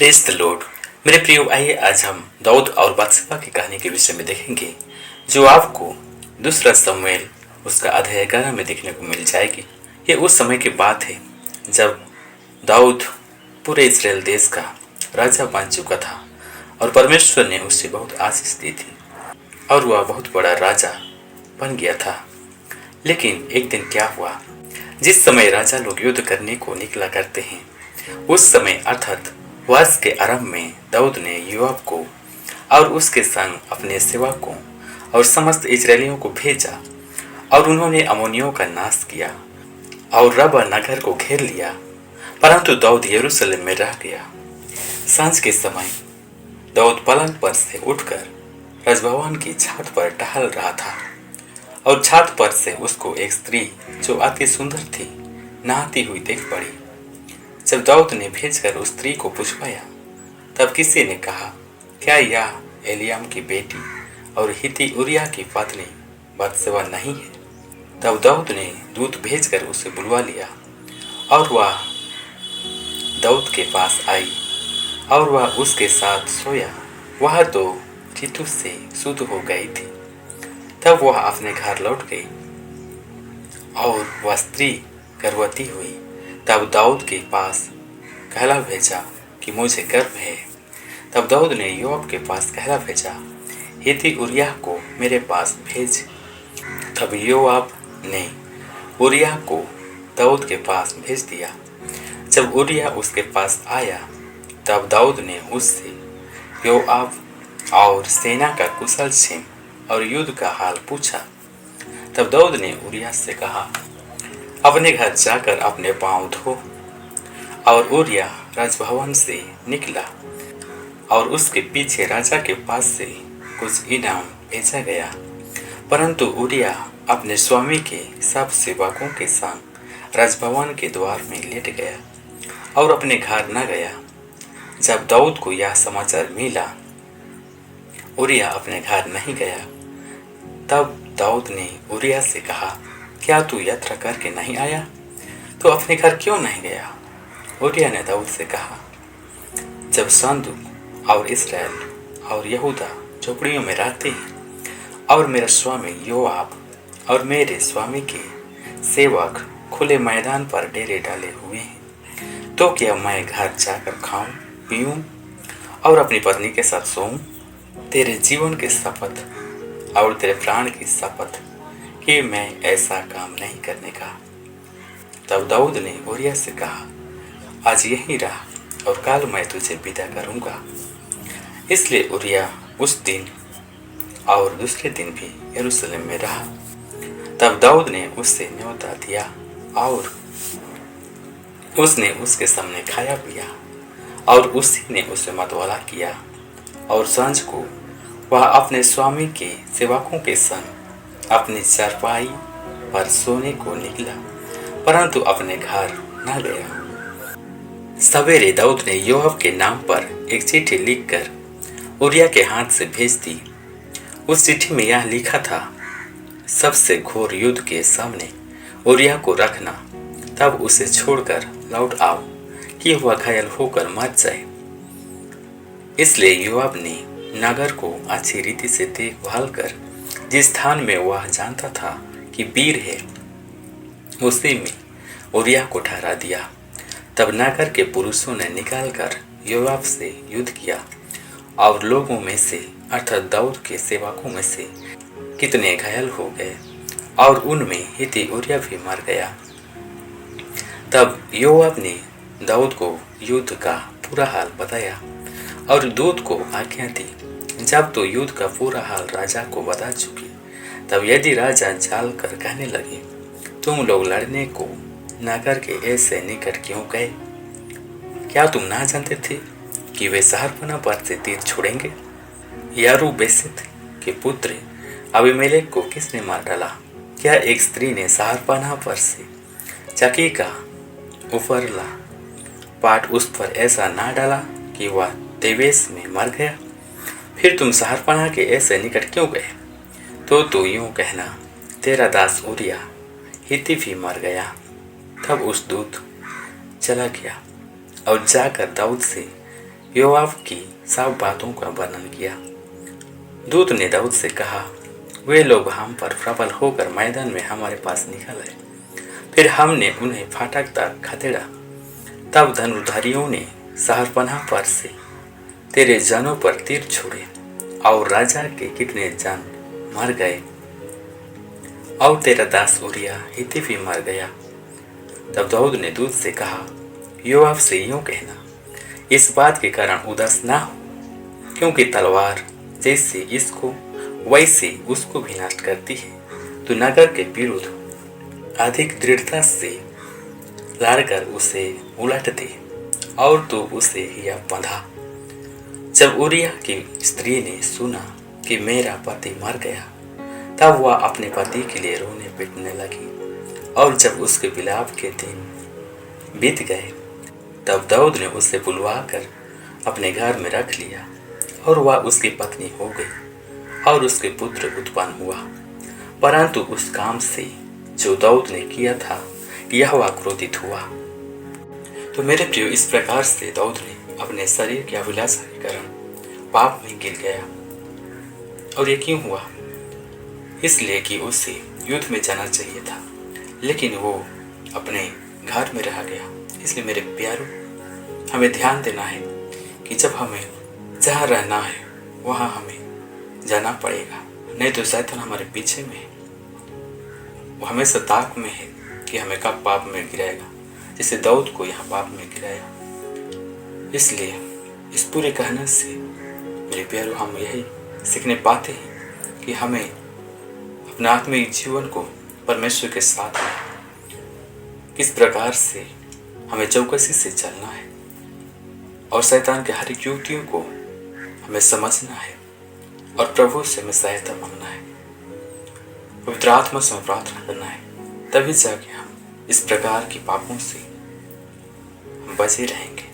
Praise the Lord. मेरे प्रियो, आइए आज हम दाऊद और बत्सबा की कहानी के विषय में देखेंगे, जो आपको दूसरा शमूएल उसका अध्याय 11 में देखने को मिल जाएगी। ये उस समय की बात है जब दाऊद पूरे इस्राएल देश का राजा बन चुका था और परमेश्वर ने उससे बहुत आशीष दी थी और वह बहुत बड़ा राजा बन गया था। लेकिन एक दिन क्या हुआ, जिस समय राजा लोग युद्ध करने को निकला करते हैं, उस समय अर्थात वर्ष के आरंभ में दाऊद ने योआब को और उसके संग अपने सेवकों और समस्त इजरायलियों को भेजा और उन्होंने अम्मोनियों का नाश किया और रब्बा नगर को घेर लिया। परंतु दाऊद यरूशलेम में रह गया। सांझ के समय दाऊद पलंग पर से उठकर राजभवन की छत पर टहल रहा था और छत पर से उसको एक स्त्री जो अति सुंदर थी नहाती हुई देख पड़ी। जब दाऊद ने भेजकर उस स्त्री को पूछवाया, तब किसी ने कहा, क्या यह एलियाम की बेटी और हित्ती उरिया की पत्नी बत्सबा नहीं है? तब दाऊद ने दूत भेजकर उसे बुलवा लिया और वह दाऊद के पास आई और वह उसके साथ सोया। वह तो ऋतु से शुद्ध हो गई थी। तब वह अपने घर लौट गई और वह स्त्री गर्भवती हुई। तब दाऊद के पास कहला भेजा कि मुझे गर्भ है। तब दाऊद ने योआब के पास कहला भेजा, हित्ती उरिया को मेरे पास भेज। तब योआब ने उरिया को दाऊद के पास भेज दिया। जब उरिया उसके पास आया, तब दाऊद ने उससे योआब और सेना का कुशल क्षेम और युद्ध का हाल पूछा। तब दाऊद ने उरिया से कहा, अपने घर जाकर अपने पांव धो। और उरिया राजभवन से निकला और उसके पीछे राजा के पास से कुछ इनाम भेजा गया। परंतु उरिया अपने स्वामी के सब सेवकों के संग राजभवन के द्वार में लेट गया और अपने घर न गया। जब दाऊद को यह समाचार मिला, उरिया अपने घर नहीं गया। तब दाऊद ने उरिया से कहा, क्या तू यात्रा करके नहीं आया? तो अपने घर क्यों नहीं गया? उरिया ने दाऊद से कहा, जब संदूक और इस्राएल और यहूदा झोपड़ियों में रहते हैं और मेरा स्वामी योआब और मेरे स्वामी के सेवक खुले मैदान पर डेरे डाले हुए हैं, तो क्या मैं घर जाकर खाऊं पीऊं और अपनी पत्नी के साथ सोऊं? तेरे जीवन की शपथ और तेरे प्राण की शपथ कि मैं ऐसा काम नहीं करने का। तब दाऊद ने उरिया से कहा, आज यहीं रह और कल मैं तुझे विदा करूंगा। इसलिए उरिया उस दिन और दूसरे दिन भी यरूशलेम में रहा। तब दाऊद ने उससे न्योता दिया और उसने उसके सामने खाया पिया और उसी ने उसे मतवाला किया। और सांझ को वह अपने स्वामी के सेवकों के संग अपनी चारपाई पर सोने को निकला, परंतु अपने घर न गया। सवेरे दाऊद ने योआब के नाम पर एक चिट्ठी लिखकर उरिया के हाथ से भेज दी। उस चिट्ठी में यह लिखा था, सबसे घोर युद्ध के सामने उरिया को रखना, तब उसे छोड़कर लौट आओ कि वह घायल होकर मर जाए। इसलिए योआब ने नगर को अच्छी रीति से देखभाल कर जिस स्थान में वह जानता था कि वीर है, उसी में उरिया को ठहरा दिया। तब नगर के पुरुषों ने निकालकर योआब से युद्ध किया और लोगों में से अर्थात दाऊद के सेवकों में से कितने घायल हो गए और उनमें हित्ती उरिया भी मर गया। तब योआब ने दाऊद को युद्ध का पूरा हाल बताया और दूत को आज्ञा दी। जब तो युद्ध का पूरा हाल राजा को बता चुके, तब यदि राजा जाल कर कहने लगे, तुम लोग लड़ने को नगर के ऐसे निकट क्यों गए? क्या तुम ना जानते थे कि वे शहरपनाह पर से तीर छोड़ेंगे? यरूब्बेशेत के पुत्र अबीमेलेक को किसने मार डाला? क्या एक स्त्री ने शहरपनाह पर से चकी का उपरला पाट उस पर ऐसा ना डाला कि वह तेवेश में मर गया? फिर तुम शहरपनाह के ऐसे निकट क्यों गए? तो यूं कहना, तेरा दास उरिया हित्ती भी मर गया। तब उस दूत चला गया और जाकर दाऊद से योआब की सब बातों का वर्णन किया। दूत ने दाऊद से कहा, वे लोग हम पर प्रबल होकर मैदान में हमारे पास निकल आए, फिर हमने उन्हें फाटक तक खदेड़ा। तब धनुर्धारियों ने शहरपनाह पर से तेरे जनों पर तीर छोड़े और राजा के कितने जन मर गए, और तेरा दास उरिया हित्ती भी मर गया। तब दाऊद ने दूत से कहा, योआब से यूं कहना, इस बात के कारण उदास ना हो, क्योंकि तलवार जैसे इसको वैसे उसको भी नष्ट करती है। तो नगर के विरुद्ध अधिक दृढ़ता से लड़कर उसे उलट दे, और तो उसे हिया बंधा। जब उरिया की स्त्री ने सुना कि मेरा पति मर गया, तब वह अपने पति के लिए रोने पिटने लगी। और जब उसके विलाप के दिन बीत गए, तब दाऊद ने उसे बुलवाकर अपने घर में रख लिया, और वह उसकी पत्नी हो गई, और उसके पुत्र उत्पन्न हुआ। परंतु उस काम से जो दाऊद ने किया था, यहोवा क्रोधित हुआ। तो मेरे प्रियो, इस प्रकार से दाऊद ने अपने शरीर की अभिलाषा के कारण पाप में गिर गया। और ये क्यों हुआ? इसलिए कि उसे युद्ध में जाना चाहिए था, लेकिन वो अपने घर में रह गया। इसलिए मेरे प्यारों, हमें ध्यान देना है कि जब हमें जहाँ रहना है वहाँ हमें जाना पड़ेगा, नहीं तो शैतान हमारे पीछे में है। वो हमेशा ताक में है कि हमें कब पाप में गिराएगा, जैसे दाऊद को यहाँ पाप में गिराया। इसलिए इस पूरे कहने से मेरे प्यारों, हम यही सीखने पाते हैं कि हमें अपने आत्मिक जीवन को परमेश्वर के साथ में किस प्रकार से हमें चौकसी से चलना है, और शैतान के हर एक युक्तियों को हमें समझना है, और प्रभु से हमें सहायता मांगना है, पवित्र आत्मा से हमें प्रार्थना करना है। तभी जाके हम इस प्रकार की पापों से हम बचे रहेंगे।